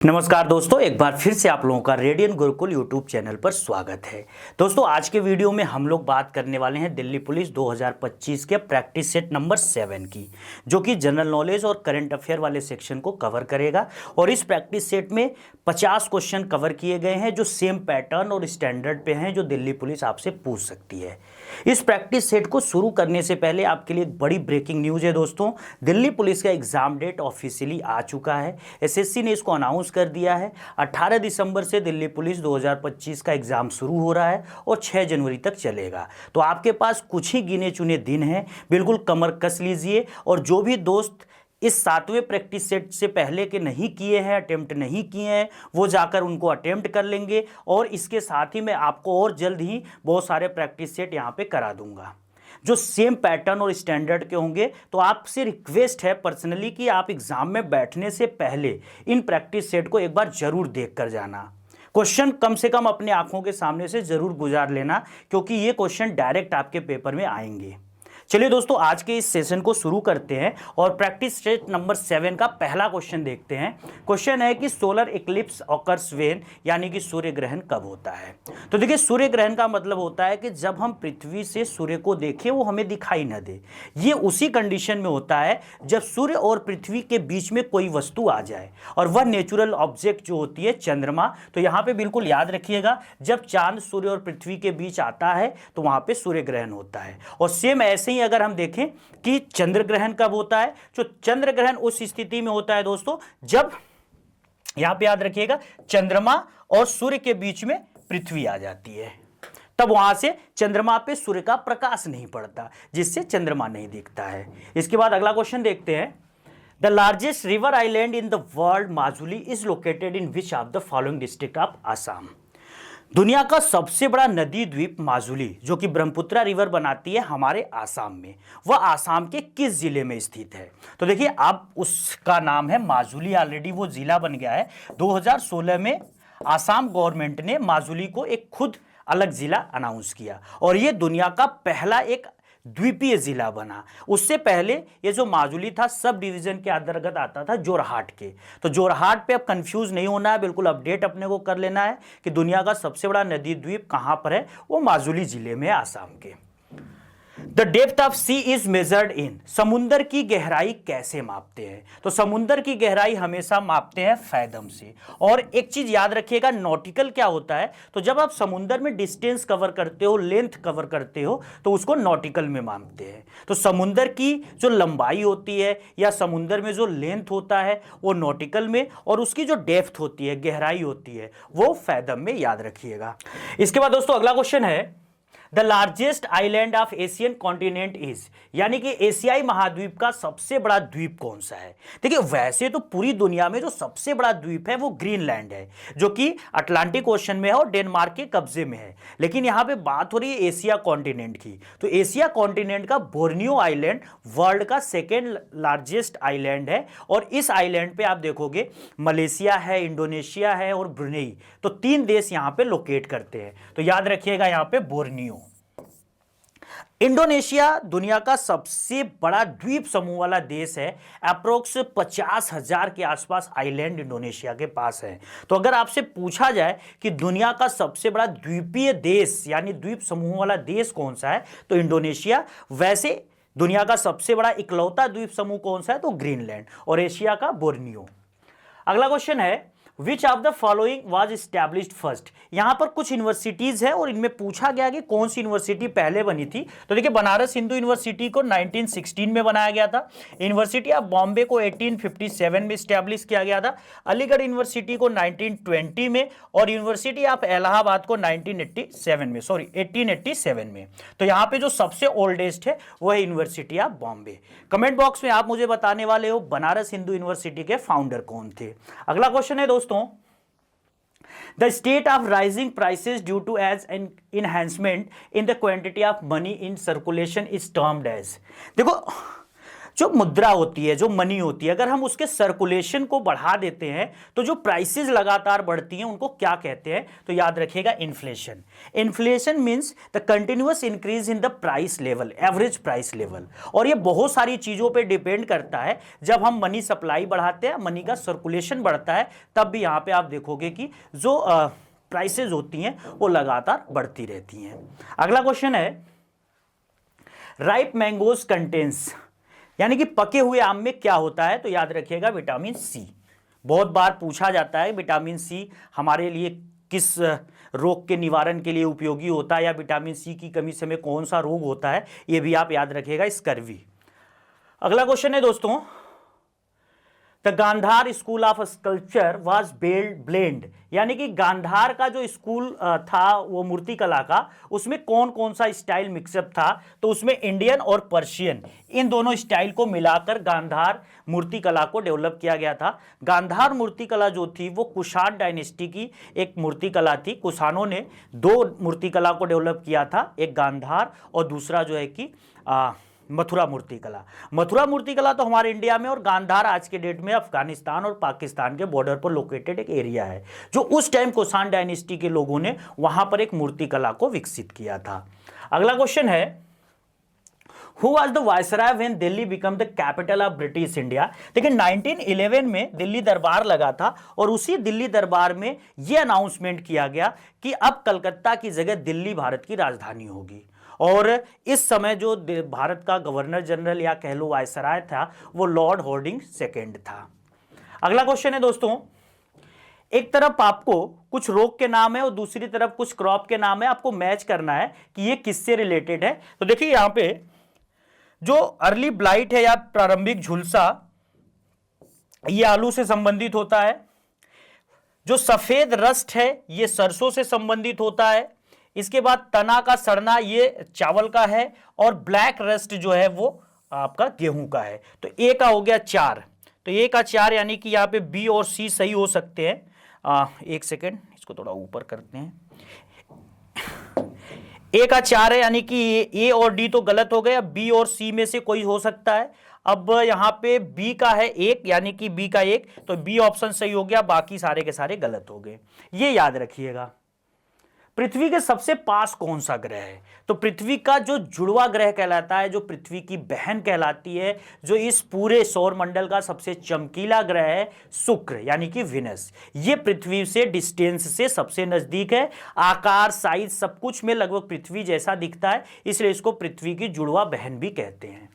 नमस्कार दोस्तों, एक बार फिर से आप लोगों का रेडियन गुरुकुल यूट्यूब चैनल पर स्वागत है। दोस्तों, आज के वीडियो में हम लोग बात करने वाले हैं दिल्ली पुलिस 2025 के प्रैक्टिस सेट नंबर 7 की, जो कि जनरल नॉलेज और करंट अफेयर वाले सेक्शन को कवर करेगा। और इस प्रैक्टिस सेट में 50 क्वेश्चन कवर किए गए हैं जो सेम पैटर्न और स्टैंडर्ड पे हैं, जो दिल्ली पुलिस आपसे पूछ सकती है। इस प्रैक्टिस सेट को शुरू करने से पहले आपके लिए एक बड़ी ब्रेकिंग न्यूज़ है दोस्तों। दिल्ली पुलिस का एग्जाम डेट ऑफिशियली आ चुका है। एसएससी ने इसको अनाउंस कर दिया है। 18 दिसंबर से दिल्ली पुलिस 2025 का एग्जाम शुरू हो रहा है और 6 जनवरी तक चलेगा। तो आपके पास कुछ ही गिने चुने दिन हैं, बिल्कुल कमर कस लीजिए। और जो भी दोस्त इस 7वें प्रैक्टिस सेट से पहले के नहीं किए हैं, अटेम्प्ट नहीं किए हैं, वो जाकर उनको अटेम्प्ट कर लेंगे। और इसके साथ ही मैं आपको और जल्द ही बहुत सारे प्रैक्टिस सेट यहाँ पे करा दूंगा जो सेम पैटर्न और स्टैंडर्ड के होंगे। तो आपसे रिक्वेस्ट है पर्सनली कि आप एग्जाम में बैठने से पहले इन प्रैक्टिस सेट को एक बार जरूर देख कर जाना। क्वेश्चन कम से कम अपने आंखों के सामने से जरूर गुजार लेना, क्योंकि ये क्वेश्चन डायरेक्ट आपके पेपर में आएंगे। चलिए दोस्तों, आज के इस सेशन को शुरू करते हैं और प्रैक्टिस सेट नंबर 7 का पहला क्वेश्चन देखते हैं। क्वेश्चन है कि सोलर इक्लिप्स ऑकर्स व्हेन, यानी कि सूर्य ग्रहण कब होता है। तो देखिए, सूर्य ग्रहण का मतलब होता है कि जब हम पृथ्वी से सूर्य को देखें, वो हमें दिखाई न दे। ये उसी कंडीशन में होता है जब सूर्य और पृथ्वी के बीच में कोई वस्तु आ जाए, और वह नेचुरल ऑब्जेक्ट जो होती है चंद्रमा। तो यहाँ पे बिल्कुल याद रखिएगा, जब चांद सूर्य और पृथ्वी के बीच आता है तो वहां पे सूर्य ग्रहण होता है। और सेम ऐसे ही अगर हम देखें कि चंद्र ग्रहण कब होता है, तो चंद्र ग्रहण उस स्थिति में होता है दोस्तों जब, यहां पे याद रखिएगा, चंद्रमा और सूर्य के बीच में पृथ्वी आ जाती है। तब वहां से चंद्रमा पे सूर्य का प्रकाश नहीं पड़ता, जिससे चंद्रमा नहीं दिखता है। इसके बाद अगला क्वेश्चन देखते हैं। The largest river island in the world Majuli is located in which of the following district of Assam. दुनिया का सबसे बड़ा नदी द्वीप माजुली, जो कि ब्रह्मपुत्रा रिवर बनाती है हमारे आसाम में, वह आसाम के किस जिले में स्थित है। तो देखिए, अब उसका नाम है माजुली। ऑलरेडी वो जिला बन गया है। 2016 में आसाम गवर्नमेंट ने माजुली को एक खुद अलग जिला अनाउंस किया, और ये दुनिया का पहला एक द्वीपीय जिला बना। उससे पहले ये जो माजुली था, सब डिवीजन के अंतर्गत आता था जोरहाट के। तो जोरहाट पे अब कंफ्यूज नहीं होना है, बिल्कुल अपडेट अपने को कर लेना है कि दुनिया का सबसे बड़ा नदी द्वीप कहां पर है। वो माजुली जिले में है, आसाम के। The depth of sea is measured in, समुंदर की गहराई कैसे मापते हैं। तो समुंदर की गहराई हमेशा मापते हैं फैदम से। और एक चीज याद रखिएगा, नॉटिकल क्या होता है। तो जब आप समुंदर में डिस्टेंस कवर करते हो, लेंथ कवर करते हो, तो उसको नॉटिकल में मापते हैं। तो समुंदर की जो लंबाई होती है या समुंदर में जो लेंथ होता है वो नॉटिकल में, और उसकी जो डेप्थ होती है, गहराई होती है, वो फैदम में। याद रखिएगा। इसके बाद दोस्तों अगला क्वेश्चन है, the largest island of Asian continent is, यानी कि एशियाई महाद्वीप का सबसे बड़ा द्वीप कौन सा है। देखिए, वैसे तो पूरी दुनिया में जो सबसे बड़ा द्वीप है वो ग्रीनलैंड है, जो कि अटलांटिक ओशन में है और डेनमार्क के कब्जे में है। लेकिन यहां पे बात हो रही है एशिया कॉन्टिनेंट की। तो एशिया कॉन्टिनेंट का बोर्नियो आइलैंड वर्ल्ड का सेकेंड लार्जेस्ट आइलैंड है। और इस आइलैंड पे आप देखोगे मलेशिया है, इंडोनेशिया है और ब्रुनेई, तो 3 देश यहां पे लोकेट करते हैं। तो याद रखिएगा यहां पे बोर्नियो। इंडोनेशिया दुनिया का सबसे बड़ा द्वीप समूह वाला देश है। अप्रोक्स 50,000 के आसपास आइलैंड इंडोनेशिया के पास है। तो अगर आपसे पूछा जाए कि दुनिया का सबसे बड़ा द्वीपीय देश यानी द्वीप समूह वाला देश कौन सा है, तो इंडोनेशिया। वैसे दुनिया का सबसे बड़ा इकलौता द्वीप समूह कौन सा है, तो ग्रीनलैंड। और एशिया का बोर्नियो। अगला क्वेश्चन है, which of the following was established first. यहां पर कुछ यूनिवर्सिटीज है और इनमें पूछा गया कि कौन सी यूनिवर्सिटी पहले बनी थी। तो देखिए, बनारस हिंदू यूनिवर्सिटी को 1916 में बनाया गया था। यूनिवर्सिटी ऑफ बॉम्बे को 1857 में एस्टैब्लिश किया गया था। अलीगढ़ यूनिवर्सिटी को 1920 में, और यूनिवर्सिटी ऑफ इलाहाबाद को 1887 में। तो यहां पे जो सबसे ओल्डेस्ट है वो है university of Bombay. Comment box में आप मुझे बताने वाले हो बनारस हिंदू यूनिवर्सिटी के फाउंडर कौन थे। अगला क्वेश्चन है दोस्तों, the state of rising prices due to as an enhancement in the quantity of money in circulation is termed as। देखो, जो मुद्रा होती है, जो मनी होती है, अगर हम उसके सर्कुलेशन को बढ़ा देते हैं तो जो प्राइसेस लगातार बढ़ती हैं उनको क्या कहते हैं, तो याद रखिएगा inflation. Inflation means the continuous increase in the price level, average price level. और ये बहुत सारी चीजों पे डिपेंड करता है। जब हम मनी सप्लाई बढ़ाते हैं, मनी का सर्कुलेशन बढ़ता है, तब भी यहां पे आप देखोगे कि जो प्राइसेस होती हैं वो लगातार बढ़ती रहती हैं। अगला क्वेश्चन है, राइप मैंगोज कंटेंस, यानी कि पके हुए आम में क्या होता है, तो याद रखिएगा विटामिन सी। बहुत बार पूछा जाता है विटामिन सी हमारे लिए किस रोग के निवारण के लिए उपयोगी होता है, या विटामिन सी की कमी से हमें कौन सा रोग होता है, यह भी आप याद रखिएगा, स्कर्वी। अगला क्वेश्चन है दोस्तों, the Gandhara school of sculpture was blend, यानी कि गांधार का जो स्कूल था वो मूर्ति कला का, उसमें कौन कौन सा स्टाइल मिक्सअप था, तो उसमें इंडियन और पर्शियन, इन दोनों स्टाइल को मिलाकर गांधार मूर्ति कला को डेवलप किया गया था। गांधार मूर्ति कला जो थी वो कुषाण डायनेस्टी की एक मूर्ति कला थी। कुषाणों ने दो मूर्ति कला को डेवलप किया था, एक गांधार और दूसरा जो है कि मथुरा मूर्ति कला। मथुरा मूर्ति कला तो हमारे इंडिया में, और गांधार आज के डेट में अफगानिस्तान और पाकिस्तान के बॉर्डर पर लोकेटेड एक एरिया है, जो उस टाइम कुषाण डायनेस्टी के लोगों ने वहां पर एक मूर्ति कला को विकसित किया था। अगला क्वेश्चन है, Who was the Viceroy when Delhi became the capital of British India? देखिए 1911 में दिल्ली दरबार लगा था, और उसी दिल्ली दरबार में यह अनाउंसमेंट किया गया कि अब कलकत्ता की जगह दिल्ली भारत की राजधानी होगी। और इस समय जो भारत का गवर्नर जनरल या कह लो वायसराय था, वो लॉर्ड हॉर्डिंग सेकेंड था। अगला क्वेश्चन है दोस्तों, एक तरफ आपको कुछ रोग के नाम है और दूसरी तरफ कुछ क्रॉप के नाम है, आपको मैच करना है कि ये किससे रिलेटेड है। तो देखिए यहां पे जो अर्ली ब्लाइट है या प्रारंभिक झुलसा, ये आलू से संबंधित होता है। जो सफेद रस्ट है ये सरसों से संबंधित होता है। इसके बाद तना का सड़ना ये चावल का है, और ब्लैक रस्ट जो है वो आपका गेहूं का है। तो ए का हो गया 4, तो ए का 4, यानी कि यहाँ पे बी और सी सही हो सकते हैं। एक सेकेंड, इसको थोड़ा ऊपर करते हैं। ए का 4 है, यानी कि ए और डी तो गलत हो गया, बी और सी में से कोई हो सकता है। अब यहां पे बी का है 1, यानी कि बी का 1, तो बी ऑप्शन सही हो गया, बाकी सारे के सारे गलत हो गए। ये याद रखिएगा। पृथ्वी के सबसे पास कौन सा ग्रह है, तो पृथ्वी का जो जुड़वा ग्रह कहलाता है, जो पृथ्वी की बहन कहलाती है, जो इस पूरे सौर मंडल का सबसे चमकीला ग्रह है, शुक्र यानी कि विनस। ये पृथ्वी से डिस्टेंस से सबसे नजदीक है, आकार साइज सब कुछ में लगभग पृथ्वी जैसा दिखता है, इसलिए इसको पृथ्वी की जुड़वा बहन भी कहते हैं।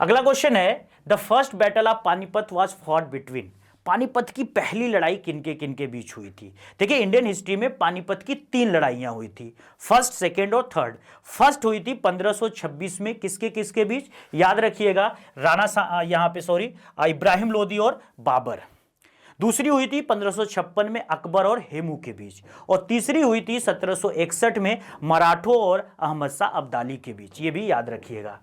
अगला क्वेश्चन है, the first battle of Panipat was fought between, Panipat की पहली लड़ाई किनके बीच हुई थी। देखिए इंडियन हिस्ट्री में पानीपत की 3 लड़ाइयां हुई थी, फर्स्ट, सेकेंड और थर्ड। फर्स्ट हुई थी 1526 में, किसके बीच, याद रखिएगा, इब्राहिम लोदी और बाबर। दूसरी हुई थी 1556 में अकबर और हेमू के बीच, और तीसरी हुई थी 1761 में मराठों और अहमद शाह अब्दाली के बीच, ये भी याद रखिएगा।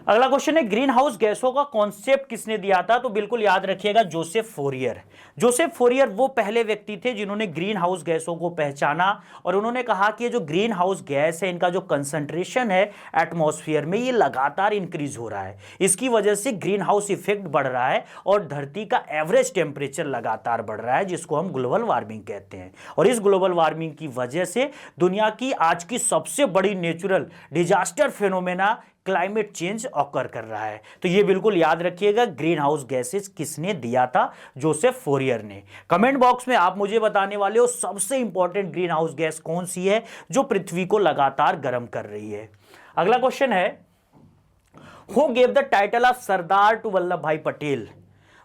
अगला क्वेश्चन है, ग्रीन हाउस गैसों का कॉन्सेप्ट किसने दिया था, तो बिल्कुल याद रखिएगा जोसेफ फोरियर। जोसेफ फोरियर वो पहले व्यक्ति थे जिन्होंने ग्रीन हाउस गैसों को पहचाना, और उन्होंने कहा कि ये जो ग्रीन हाउस गैस है, इनका जो कंसंट्रेशन है एटमॉस्फेयर में, ये लगातार इंक्रीज हो रहा है। इसकी वजह से ग्रीन हाउस इफेक्ट बढ़ रहा है, और धरती का एवरेज टेम्परेचर लगातार बढ़ रहा है, जिसको हम ग्लोबल वार्मिंग कहते हैं। और इस ग्लोबल वार्मिंग की वजह से दुनिया की आज की सबसे बड़ी natural disaster phenomena climate change occur कर रहा है। तो ये बिल्कुल याद रखिएगा, ग्रीन हाउस गैसेस किसने दिया था, जोसेफ फोरियर ने। कमेंट बॉक्स में आप मुझे बताने वाले हो सबसे इंपॉर्टेंट ग्रीन हाउस गैस कौन सी है जो पृथ्वी को लगातार गर्म कर रही है। अगला क्वेश्चन है, who gave the title of Sardar to Vallabh bhai Patel.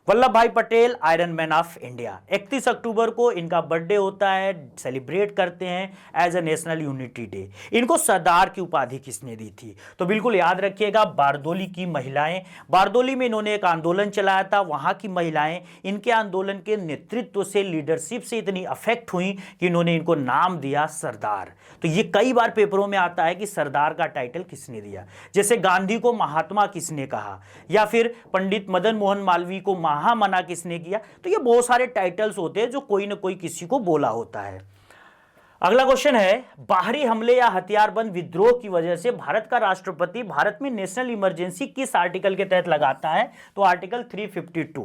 Vallabh bhai Patel iron man of India. 31 October को इनका बर्थडे होता है, सेलिब्रेट करते हैं as a national unity day. इनको सरदार की उपाधि किसने दी थी, तो बिल्कुल याद रखिएगा, बारदोली की महिलाएं। बारदोली में इन्होंने एक आंदोलन चलाया था, वहां की महिलाएं इनके आंदोलन के नेतृत्व से, लीडरशिप से इतनी अफेक्ट हुई कि इन्होंने इनको नाम दिया सरदार। तो ये कई बार पेपरों में आता है कि सरदार का टाइटल किसने दिया, जैसे गांधी को महात्मा किसने कहा, या फिर पंडित मदन मोहन मालवीय को महामना किसने किया। तो ये बहुत सारे टाइटल्स होते हैं जो कोई ना कोई किसी को बोला होता है। अगला क्वेश्चन है, बाहरी हमले या हथियारबंद विद्रोह की वजह से भारत का राष्ट्रपति भारत में नेशनल इमरजेंसी किस आर्टिकल के तहत लगाता है? तो आर्टिकल 352।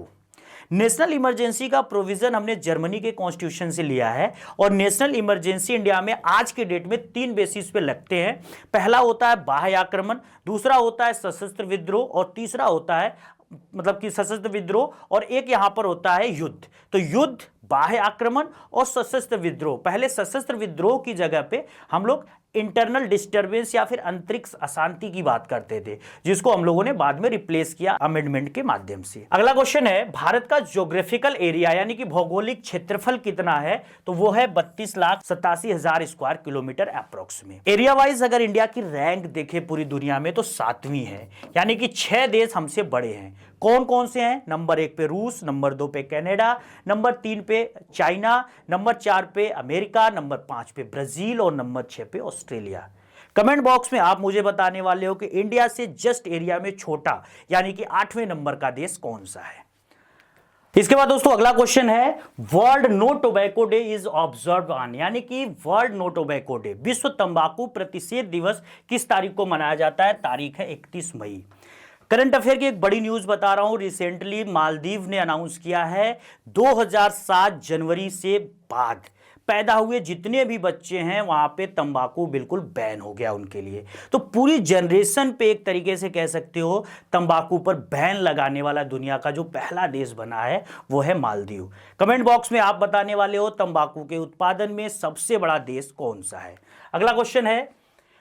नेशनल इमरजेंसी का प्रोविजन हमने जर्मनी के कॉन्स्टिट्यूशन से लिया है और नेशनल इमरजेंसी इंडिया में आज के डेट में 3 बेसिस पे लगते हैं। पहला होता है बाह्य आक्रमण, दूसरा होता है सशस्त्र विद्रोह और तीसरा होता है मतलब कि सशस्त्र विद्रोह और एक यहां पर होता है युद्ध। तो युद्ध, बाह्य आक्रमण और सशस्त्र विद्रोह। पहले सशस्त्र विद्रोह की जगह पे हम लोग इंटरनल डिस्टर्बेंस या फिर आंतरिक अशांति की बात करते थे, जिसको हम लोगों ने बाद में रिप्लेस किया अमेंडमेंट के माध्यम से। अगला क्वेश्चन है, भारत का ज्योग्राफिकल एरिया यानी कि भौगोलिक क्षेत्रफल कितना है? तो वो है 32,87,000 स्क्वायर किलोमीटर अप्रोक्स में। एरिया वाइज अगर इंडिया की रैंक देखे पूरी दुनिया में तो 7वीं है, यानी कि 6 देश हमसे बड़े हैं। कौन कौन से हैं? नंबर 1 पे रूस, नंबर 2 पे कनाडा, नंबर 3 पे चाइना, नंबर 4 पे अमेरिका, नंबर 5 पे ब्राजील और नंबर 6 पे ऑस्ट्रेलिया। कमेंट बॉक्स में आप मुझे बताने वाले हो कि इंडिया से जस्ट एरिया में छोटा यानी कि 8वें नंबर का देश कौन सा है। इसके बाद दोस्तों अगला क्वेश्चन है, world no tobacco day is observe on, यानी कि वर्ल्ड नो टोबैको डे, विश्व तंबाकू प्रतिषेध दिवस किस तारीख को मनाया जाता है? तारीख है 31 मई। करंट अफेयर की एक बड़ी न्यूज बता रहा हूं, रिसेंटली मालदीव ने अनाउंस किया है 2007 जनवरी से बाद पैदा हुए जितने भी बच्चे हैं वहां पे तंबाकू बिल्कुल बैन हो गया उनके लिए। तो पूरी जनरेशन पे एक तरीके से कह सकते हो तंबाकू पर बैन लगाने वाला दुनिया का जो पहला देश बना है वो है मालदीव। कमेंट बॉक्स में आप बताने वाले हो तंबाकू के उत्पादन में सबसे बड़ा देश कौन सा है। अगला क्वेश्चन है,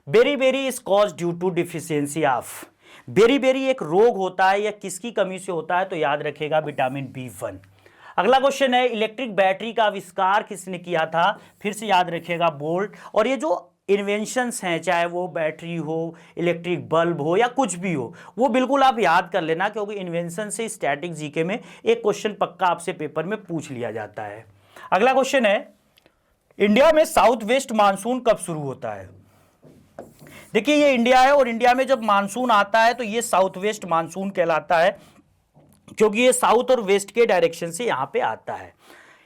beri is cause due to deficiency of, beri एक रोग होता है या किसकी कमी से होता है? तो याद रखेगा विटामिन B1। अगला क्वेश्चन है, इलेक्ट्रिक बैटरी का आविष्कार किसने किया था? फिर से याद रखिएगा बोल्ट। और ये जो इन्वेंशंस हैं, चाहे वो बैटरी हो, इलेक्ट्रिक बल्ब हो या कुछ भी हो, वो बिल्कुल आप याद कर लेना, क्योंकि इन्वेंशन से स्टैटिक जीके में एक क्वेश्चन पक्का आपसे पेपर में पूछ लिया जाता है। अगला क्वेश्चन है, इंडिया में साउथ वेस्ट मानसून कब शुरू होता है? देखिए ये इंडिया है और इंडिया में जब मानसून आता है तो ये साउथ वेस्ट मानसून कहलाता है, क्योंकि ये साउथ और वेस्ट के डायरेक्शन से यहां पे आता है।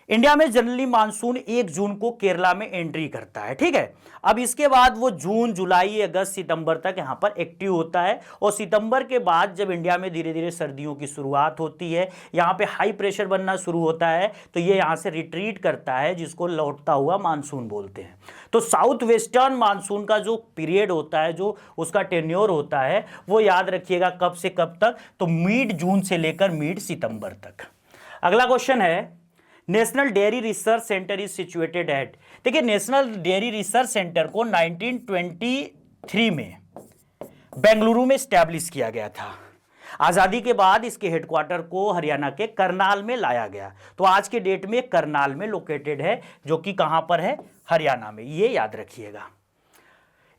इंडिया में जनरली मानसून 1 जून को केरला में एंट्री करता है, ठीक है। अब इसके बाद वो जून, जुलाई, अगस्त, सितंबर तक यहां पर एक्टिव होता है और सितंबर के बाद जब इंडिया में धीरे धीरे सर्दियों की शुरुआत होती है, यहां पे हाई प्रेशर बनना शुरू होता है, तो ये यहां से रिट्रीट करता है, जिसको लौटता हुआ मानसून बोलते हैं। तो साउथ वेस्टर्न मानसून का जो पीरियड होता है, जो उसका टेन्योर होता है, वो याद रखिएगा कब से कब तक? तो मिड जून से लेकर मिड सितंबर तक। अगला क्वेश्चन है, national dairy research centre is situated at, देखिए नेशनल डेयरी रिसर्च सेंटर को 1923 में बेंगलुरु में स्टैब्लिश किया गया था। आज़ादी के बाद इसके हेडक्वार्टर को हरियाणा के करनाल में लाया गया, तो आज के डेट में करनाल में लोकेटेड है, जो कि कहां पर है? हरियाणा में, ये याद रखिएगा।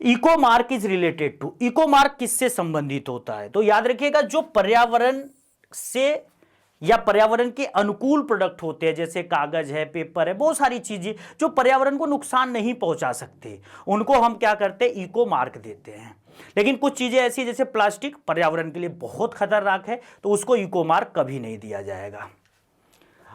Eco mark is related to, eco mark किससे संबंधित होता है? तो याद रखिएगा जो पर्यावरण से या पर्यावरण के अनुकूल प्रोडक्ट होते हैं, जैसे कागज है, पेपर है, बहुत सारी चीजें जो पर्यावरण को नुकसान नहीं पहुंचा सकते, उनको हम क्या करते हैं? इको मार्क देते हैं। लेकिन कुछ चीजें ऐसी जैसे प्लास्टिक पर्यावरण के लिए बहुत खतरनाक है, तो उसको इको मार्क कभी नहीं दिया जाएगा।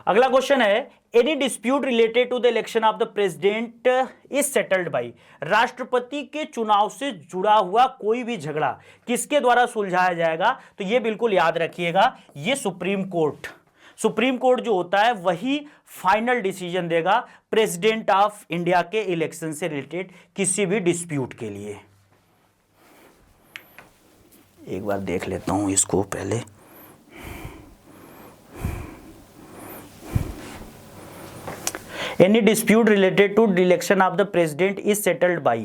अगला क्वेश्चन है, any dispute related to the election of the president is settled by, राष्ट्रपति के चुनाव से जुड़ा हुआ कोई भी झगड़ा किसके द्वारा सुलझाया जाएगा? तो ये बिल्कुल याद रखिएगा, ये सुप्रीम कोर्ट जो होता है वही फाइनल डिसीजन देगा प्रेसिडेंट ऑफ इंडिया के इलेक्शन से रिलेटेड किसी भी डिस्प्यूट के लिए। एक बार देख लेता हूं इसको पहले। Any dispute related to the election of the president is settled by,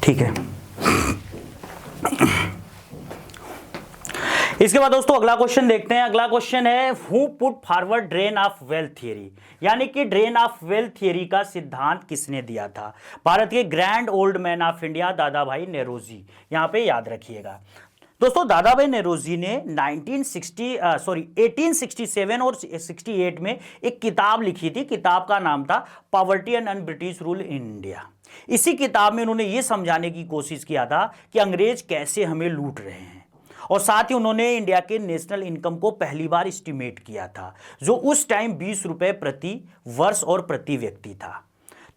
ठीक है। इसके बाद दोस्तों अगला क्वेश्चन देखते हैं। अगला क्वेश्चन है who put forward drain of wealth theory, यानी कि ड्रेन ऑफ वेल्थ थियरी का सिद्धांत किसने दिया था? भारत के grand old man of India दादा भाई नेहरूजी, यहां पे याद रखिएगा दोस्तों। दादा भाई नेहरूजी ने 1867 और 68 में एक किताब लिखी थी। किताब का नाम था poverty and British rule in India. इसी किताब में उन्होंने ये समझाने की कोशिश किया था कि अंग्रेज कैसे हमें लूट रहे हैं, और साथ ही उन्होंने इंडिया के नेशनल इनकम को पहली बार एस्टिमेट किया था, जो उस टाइम 20 रुपए प्रति वर्ष और प्रति व्यक्ति था।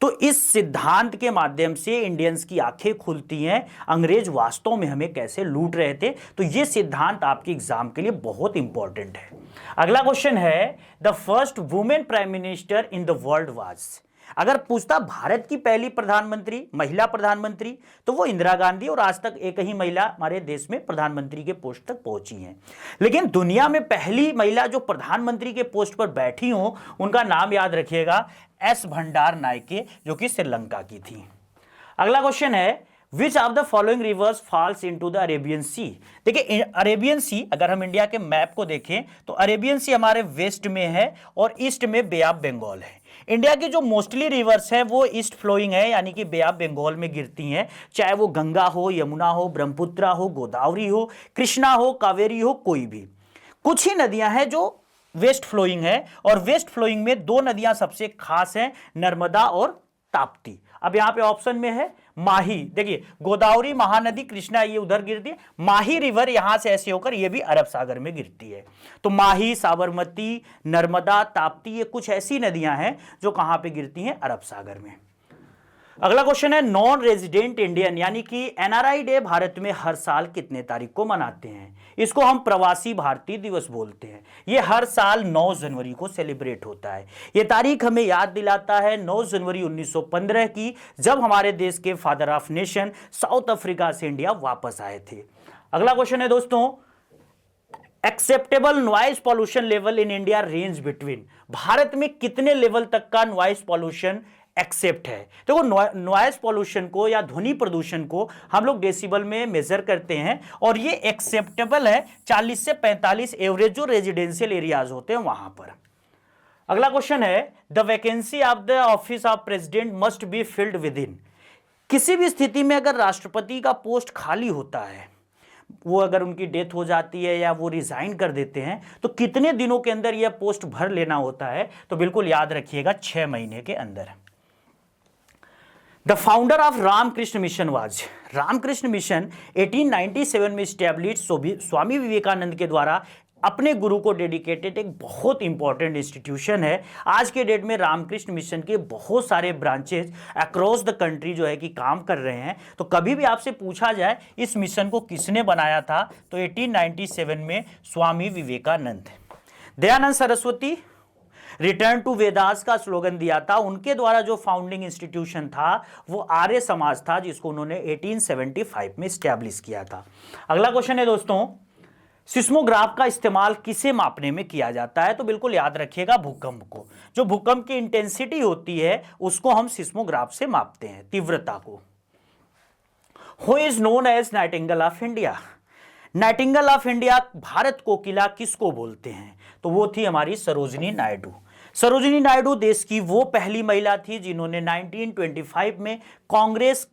तो इस सिद्धांत के माध्यम से इंडियंस की आंखें खुलती हैं, अंग्रेज वास्तव में हमें कैसे लूट रहे थे। तो यह सिद्धांत आपके एग्जाम के लिए बहुत इंपॉर्टेंट है। अगला क्वेश्चन है the first women prime minister in the world was. अगर पूछता भारत की पहली प्रधानमंत्री, महिला प्रधानमंत्री, तो वो इंदिरा गांधी, और आज तक एक ही महिला हमारे देश में प्रधानमंत्री के पोस्ट तक पहुंची हैं। लेकिन दुनिया में पहली महिला जो प्रधानमंत्री के पोस्ट पर बैठी हो, उनका नाम याद रखिएगा, एस भंडार नायके, जो कि श्रीलंका की थी। अगला क्वेश्चन है which of the following rivers falls into the Arabian sea. देखिए अरेबियन सी, अगर हम इंडिया के मैप को देखें तो अरेबियन सी हमारे वेस्ट में है और ईस्ट में बे ऑफ बंगाल है। इंडिया की जो मोस्टली रिवर्स है वो ईस्ट फ्लोइंग है, यानी कि बे ऑफ बंगाल में गिरती हैं, चाहे वो गंगा हो, यमुना हो, ब्रह्मपुत्र हो, गोदावरी हो, कृष्णा हो, कावेरी हो, कोई भी। कुछ ही नदियां हैं जो वेस्ट फ्लोइंग है, और वेस्ट फ्लोइंग में दो नदियां सबसे खास हैं, नर्मदा और ताप्ती। अब यहां पे ऑप्शन में है माही। देखिए गोदावरी, महानदी, कृष्णा ये उधर गिरती है, माही रिवर यहां से ऐसे होकर ये भी अरब सागर में गिरती है। तो माही, साबरमती, नर्मदा, ताप्ती ये कुछ ऐसी नदियां हैं जो कहां पे गिरती हैं? अरब सागर में। अगला क्वेश्चन है नॉन रेजिडेंट इंडियन यानी कि एनआरआई डे भारत में हर साल कितने तारीख को मनाते हैं? इसको हम प्रवासी भारतीय दिवस बोलते हैं। ये हर साल 9 जनवरी को सेलिब्रेट होता है। ये तारीख हमें याद दिलाता है 9 जनवरी 1915 की, जब हमारे देश के father of nation south Africa से इंडिया वापस आए थे। अगला क्वेश्चन है दोस्तों acceptable noise pollution level in India range between. Bharat में कितने लेवल तक का नॉइज पॉल्यूशन एक्सेप्ट है? देखो नॉइज पॉल्यूशन को या ध्वनि प्रदूषण को हम लोग डेसिबल में मेजर करते हैं, और ये एक्सेप्टेबल है 40 से 45 एवरेज जो रेजिडेंशियल एरियाज होते हैं वहां पर। अगला क्वेश्चन है the vacancy of the office of president must be filled with in. किसी भी स्थिति में अगर राष्ट्रपति का पोस्ट खाली होता है, वो अगर उनकी डेथ हो जाती है या वो रिजाइन कर देते हैं, तो कितने दिनों के अंदर यह पोस्ट भर लेना होता है? तो बिल्कुल याद रखिएगा 6 महीने के अंदर। The founder of Ramakrishna mission was. Ramakrishna mission 1897 में स्टैब्लिश स्वामी विवेकानंद के द्वारा अपने गुरु को डेडिकेटेड एक बहुत इंपॉर्टेंट इंस्टीट्यूशन है। आज के डेट में रामकृष्ण मिशन के बहुत सारे ब्रांचेस अक्रॉस द कंट्री जो है कि काम कर रहे हैं। तो कभी भी आपसे पूछा जाए इस मिशन को किसने बनाया था, तो 1897 में स्वामी विवेकानंद। दयानंद सरस्वती रिटर्न टू वेदास का स्लोगन दिया था। उनके द्वारा जो फाउंडिंग इंस्टीट्यूशन था वो आर्य समाज था, जिसको उन्होंने 1875 में स्टैब्लिश किया था। अगला क्वेश्चन है दोस्तों सिस्मोग्राफ का इस्तेमाल किसे मापने में किया जाता है? तो बिल्कुल याद रखिएगा भूकंप को। जो भूकंप की इंटेंसिटी होती है उसको हम सिस्मोग्राफ से मापते हैं, तीव्रता को। Who is known as nightingale of India. Nightingale of India Bharat कोकिला किसको बोलते हैं? तो वो थी हमारी सरोजिनी नायडू। सरोजिनी नायडू देश की वो पहली महिला थी जिन्होंने 1925 में कांग्रेस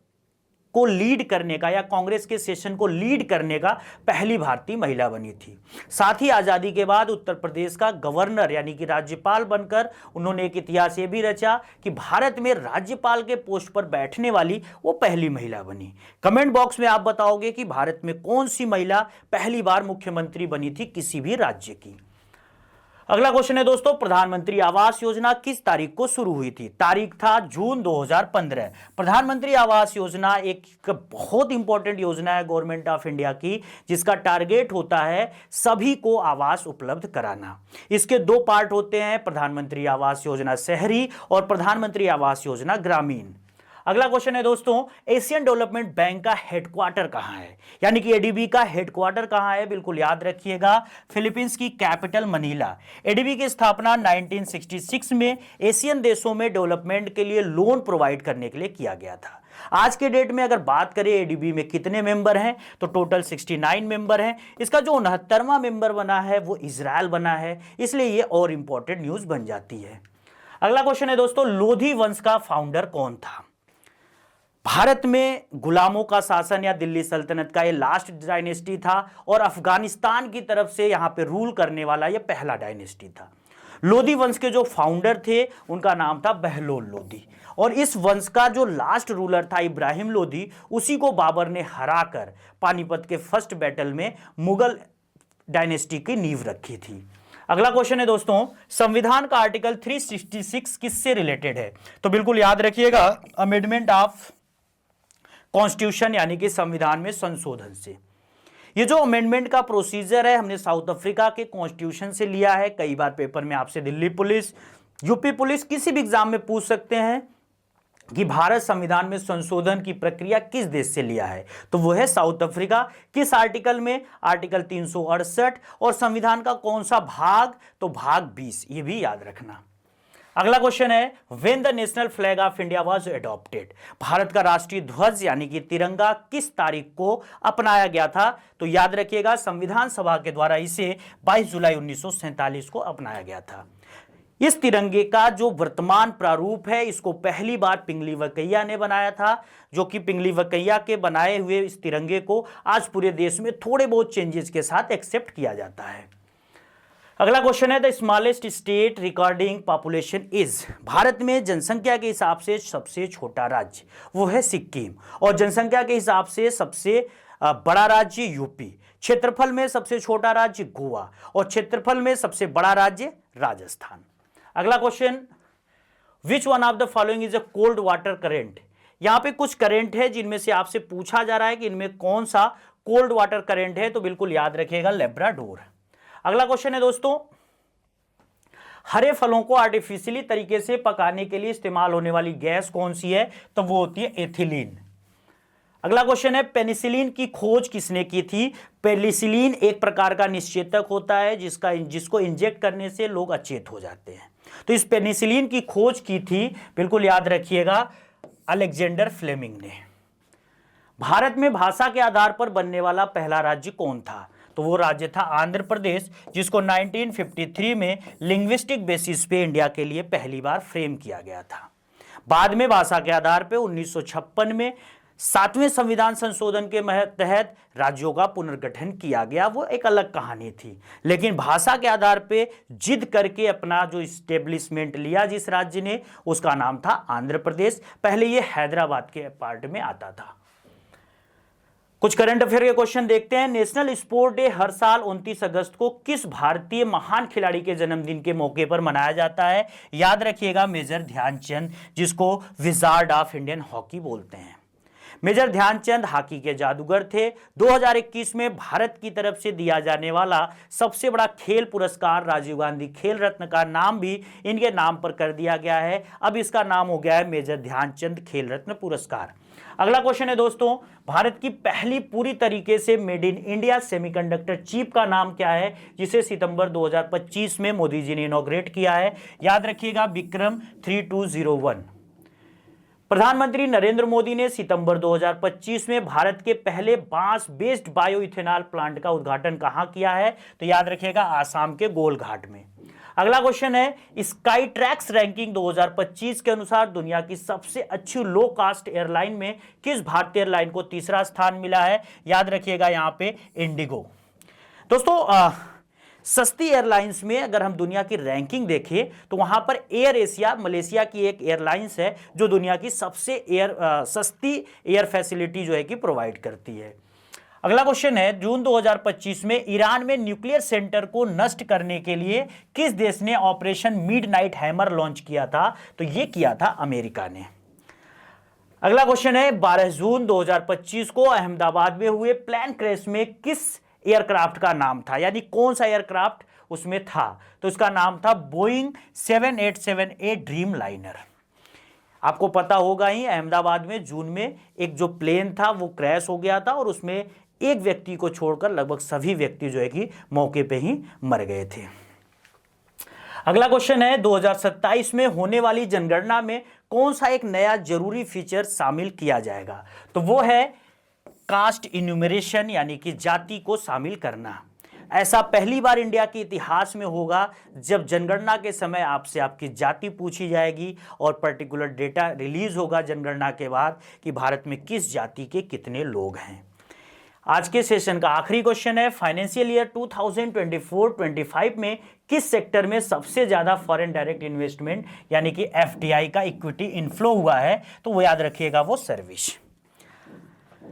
को लीड करने का या कांग्रेस के सेशन को लीड करने का पहली भारतीय महिला बनी थी। साथ ही आज़ादी के बाद उत्तर प्रदेश का गवर्नर यानी कि राज्यपाल बनकर उन्होंने एक इतिहास ये भी रचा कि भारत में राज्यपाल के पोस्ट पर बैठने वाली वो पहली महिला बनी। कमेंट बॉक्स में आप बताओगे कि भारत में कौन सी महिला पहली बार मुख्यमंत्री बनी थी किसी भी राज्य की। अगला क्वेश्चन है दोस्तों प्रधानमंत्री आवास योजना किस तारीख को शुरू हुई थी? तारीख था जून 2015। प्रधानमंत्री आवास योजना एक बहुत इंपॉर्टेंट योजना है गवर्नमेंट ऑफ इंडिया की, जिसका टारगेट होता है सभी को आवास उपलब्ध कराना। इसके 2 पार्ट होते हैं, प्रधानमंत्री आवास योजना शहरी और प्रधानमंत्री आवास योजना ग्रामीण। अगला क्वेश्चन है दोस्तों, एशियन डेवलपमेंट बैंक का हेडक्वार्टर कहां है, यानी कि एडीबी का हेडक्वार्टर कहां है, बिल्कुल याद रखिएगा, फिलीपींस की कैपिटल मनीला। एडीबी की स्थापना 1966 में एशियन देशों में डेवलपमेंट के लिए लोन प्रोवाइड करने के लिए किया गया था। आज के डेट में अगर बात करें एडीबी में कितने मेंबर हैं, तो टोटल 69 मेंबर हैं। इसका जो 69वां मेंबर बना है वो इजराइल बना है, इसलिए ये और इंपॉर्टेंट न्यूज बन जाती है। अगला क्वेश्चन है दोस्तों, लोधी वंश का फाउंडर कौन था? भारत में गुलामों का शासन या दिल्ली सल्तनत का ये लास्ट डायनेस्टी था और अफगानिस्तान की तरफ से यहां पे रूल करने वाला ये पहला डायनेस्टी था। लोधी वंश के जो फाउंडर थे उनका नाम था बहलोल लोधी, और इस वंश का जो लास्ट रूलर था इब्राहिम लोधी, उसी को बाबर ने हराकर पानीपत के फर्स्ट बैटल में मुगल डायनेस्टी की नींव रखी थी। अगला क्वेश्चन है दोस्तों, संविधान का आर्टिकल 366 किससे रिलेटेड है? तो बिल्कुल याद रखिएगा, अमेंडमेंट ऑफ कॉन्स्टिट्यूशन यानी कि संविधान में संशोधन से। ये जो अमेंडमेंट का प्रोसीजर है हमने साउथ अफ्रीका के कॉन्स्टिट्यूशन से लिया है। कई बार पेपर में आपसे दिल्ली पुलिस, यूपी पुलिस किसी भी एग्जाम में पूछ सकते हैं कि भारत संविधान में संशोधन की प्रक्रिया किस देश से लिया है, तो वो है साउथ अफ्रीका। किस आर्टिकल में? आर्टिकल 368। और संविधान का कौन सा भाग? तो भाग 20, ये भी याद रखना। अगला क्वेश्चन है, when the national flag of India was adopted, Bharat का राष्ट्रीय ध्वज यानी कि तिरंगा किस तारीख को अपनाया गया था? तो याद रखिएगा, संविधान सभा के द्वारा इसे 22 जुलाई 1947 को अपनाया गया था। इस तिरंगे का जो वर्तमान प्रारूप है इसको पहली बार पिंगली वकैया ने बनाया था, जो कि पिंगली वकैया के बनाए हुए इस तिरंगे को आज पूरे देश में थोड़े बहुत चेंजेस के साथ एक्सेप्ट किया जाता है। अगला क्वेश्चन है, the smallest state recording population is, Bharat में जनसंख्या के हिसाब से सबसे छोटा राज्य वो है सिक्किम, और जनसंख्या के हिसाब से सबसे बड़ा राज्य यूपी, क्षेत्रफल में सबसे छोटा राज्य गोवा, और क्षेत्रफल में सबसे बड़ा राज्य राजस्थान। अगला question, which one of the following is a cold water current, यहां पे कुछ करेंट है जिनमें से आपसे पूछा जा रहा है कि इनमें कौन सा कोल्ड वाटर करेंट है, तो बिल्कुल याद रखिएगा, लेब्राडोर। अगला क्वेश्चन है दोस्तों, हरे फलों को आर्टिफिशियली तरीके से पकाने के लिए इस्तेमाल होने वाली गैस कौन सी है? तो वो होती है एथिलीन। अगला क्वेश्चन है, पेनिसिलिन की खोज किसने की थी? पेनिसिलिन एक प्रकार का निश्चेतक होता है जिसको इंजेक्ट करने से लोग अचेत हो जाते हैं। तो इस पेनिसिलिन की खोज की थी, बिल्कुल याद रखिएगा, अलेक्जेंडर फ्लेमिंग ने। भारत में भाषा के आधार पर बनने वाला पहला राज्य कौन था? तो वो राज्य था आंध्र प्रदेश, जिसको 1953 में लिंग्विस्टिक बेसिस पे इंडिया के लिए पहली बार फ्रेम किया गया था। बाद में भाषा के आधार पे 1956 में 7वें संविधान संशोधन के तहत राज्यों का पुनर्गठन किया गया, वो एक अलग कहानी थी। लेकिन भाषा के आधार पे जिद करके अपना जो इस्टेब्लिशमेंट लिया जिस राज्य ने, उसका नाम था आंध्र प्रदेश। पहले ये हैदराबाद के पार्ट में आता था। कुछ करंट अफेयर के क्वेश्चन देखते हैं। नेशनल स्पोर्ट डे हर साल 29 अगस्त को किस भारतीय महान खिलाड़ी के जन्मदिन के मौके पर मनाया जाता है? याद रखिएगा, मेजर ध्यानचंद, जिसको विजार्ड ऑफ इंडियन हॉकी बोलते हैं। मेजर ध्यानचंद हॉकी के जादूगर थे। 2021 में भारत की तरफ से दिया जाने वाला सबसे बड़ा खेल पुरस्कार राजीव गांधी खेल रत्न का नाम भी इनके नाम पर कर दिया गया है। अब इसका नाम हो गया है मेजर ध्यानचंद खेल रत्न पुरस्कार। अगला क्वेश्चन है दोस्तों, भारत की पहली पूरी तरीके से made in India semiconductor chip का नाम क्या है, जिसे सितंबर 2025 में मोदी जी ने इनॉग्रेट किया है? याद रखिएगा, विक्रम 3201। प्रधानमंत्री नरेंद्र मोदी ने सितंबर 2025 में भारत के पहले बांस बेस्ड बायो इथेनॉल प्लांट का उद्घाटन कहां किया है? तो याद रखिएगा, आसाम के गोलघाट में। अगला क्वेश्चन है, स्काई ट्रैक्स रैंकिंग 2025 के अनुसार दुनिया की सबसे अच्छी लो कास्ट एयरलाइन में किस भारतीय एयरलाइन को तीसरा स्थान मिला है? याद रखिएगा, यहां पे इंडिगो। दोस्तों, सस्ती एयरलाइंस में अगर हम दुनिया की रैंकिंग देखें तो वहां पर एयर एशिया मलेशिया की एक एयरलाइंस है जो दुनिया की सबसे सस्ती एयर फैसिलिटी जो है कि प्रोवाइड करती है। अगला क्वेश्चन है, जून 2025 में ईरान में न्यूक्लियर सेंटर को नष्ट करने के लिए किस देश ने ऑपरेशन मिडनाइट हैमर लॉन्च किया था? तो यह किया था अमेरिका ने। अगला क्वेश्चन है, 12 जून 2025 को अहमदाबाद में हुए प्लेन क्रैश में किस एयरक्राफ्ट का नाम था, यानी कौन सा एयरक्राफ्ट उसमें था? तो इसका नाम था बोइंग 787A ड्रीम लाइनर। आपको पता होगा ही, अहमदाबाद में जून में एक जो प्लेन था वो क्रैश हो गया था और उसमें एक व्यक्ति को छोड़कर लगभग सभी व्यक्ति जो है कि मौके पे ही मर गए थे। अगला क्वेश्चन है 2027 में होने वाली जनगणना में कौन सा एक नया जरूरी फीचर शामिल किया जाएगा? तो वो है कास्ट इन्यूमरेशन, यानी कि जाति को शामिल करना। ऐसा पहली बार इंडिया के इतिहास में होगा जब जनगणना के समय आपसे आपकी जाति पूछी जाएगी और पर्टिकुलर डेटा रिलीज होगा जनगणना के बाद कि भारत में किस जाति के कितने लोग हैं। आज के सेशन का आखिरी क्वेश्चन है, फाइनेंशियल ईयर 2024-25 में किस सेक्टर में सबसे ज्यादा फॉरेन डायरेक्ट इन्वेस्टमेंट यानी कि एफडीआई का इक्विटी इनफ्लो हुआ है? तो वो याद रखिएगा, वो सर्विस।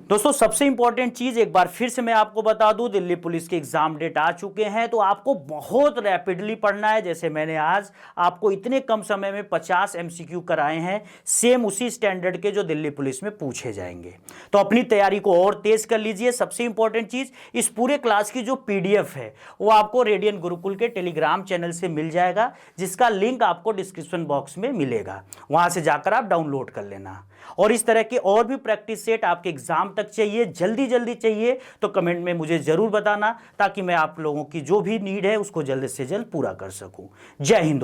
दोस्तों सबसे इंपॉर्टेंट चीज एक बार फिर से मैं आपको बता दूं, दिल्ली पुलिस के एग्जाम डेट आ चुके हैं, तो आपको बहुत रैपिडली पढ़ना है। जैसे मैंने आज आपको इतने कम समय में 50 एमसीक्यू कराए हैं, सेम उसी स्टैंडर्ड के जो दिल्ली पुलिस में पूछे जाएंगे। तो अपनी तैयारी को और तेज कर लीजिए। सबसे इंपॉर्टेंट चीज, इस पूरे क्लास की जो पीडीएफ है वो आपको रेडियन गुरुकुल के टेलीग्राम चैनल से मिल जाएगा, जिसका लिंक आपको डिस्क्रिप्शन बॉक्स में मिलेगा। वहां से जाकर आप डाउनलोड कर लेना। और इस तरह के और भी प्रैक्टिस सेट आपके एग्जाम तक चाहिए, जल्दी जल्दी चाहिए, तो कमेंट में मुझे जरूर बताना, ताकि मैं आप लोगों की जो भी नीड है उसको जल्द से जल्द पूरा कर सकूं। जय हिंद।